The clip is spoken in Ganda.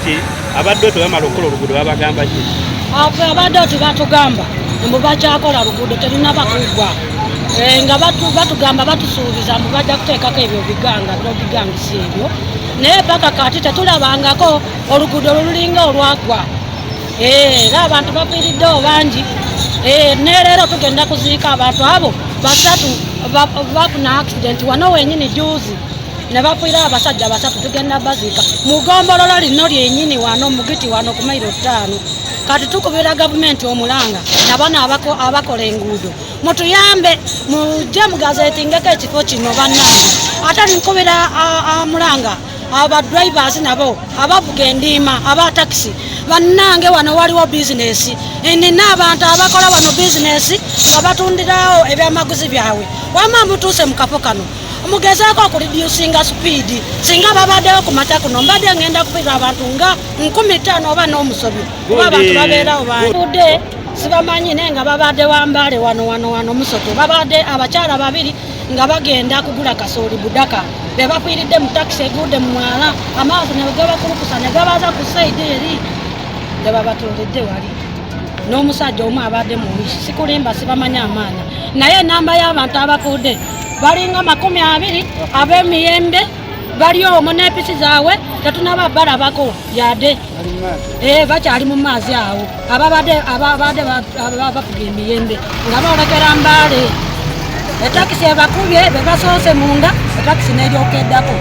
kati abadde tubamala okukola oluguudo babagamba ki? Abadde tubatugamba mbu bakyakola luguudo terina bakugwa nga batugamba batusuubiza mbu bajja kuteekako ebyo biganga bigangisa ebyo naye paka kati tetulabangako oluguudo lulinga olwagwa era abantu bafiiriddewo bangi nereero tugenda kuziika abantu abo basatu bafuna accident wano wenyini juzi ne bafiira abasajja basatu tugenda baziika mugombolola lino lyenyini wano mugiti wano ku mailo 5 kati tukubira gavumenti omulanga nabana abakola enguudo mutuyambe mujje mugazetingeko ekifo kino bannange ate nkubira mulanga aba drivers nabo abavuga endiima aba taxi bannange wano waliwo bizinesi nina abantu abakola wano bizinesi nga batundirawo ebyamaguzi byabwe wama mutuuse mu kafo kano mugezaako okureducinga speed singa babaddewo ku mata kuno mbadde ngenda kupira abantu nga 15 oba n'omusobyo kuba abantu babeerawo bangi sibamanyi naye nga babadde wambale wano musoto babadde abakyala babiri nga bagenda kugula kasooli budaka be bafiiridde mu takisi egudde mu mwala amaaso ne gabakulukusa ne gabaza ku saidi eri ne babatoledde wali n'omusajja omu abadde mu sikulimba sibamanyi amaanya naye enamba y'abantu abafudde balinga 20 ab'emiyembe bali omwo n'empisi zaabwe tetunaba balabako yadde bakyali mu maazi awo ababadde bafuga emiyembe nga boolekera Mbale etakisi ebakubye be basoose munda etakisi n'eryokeddako.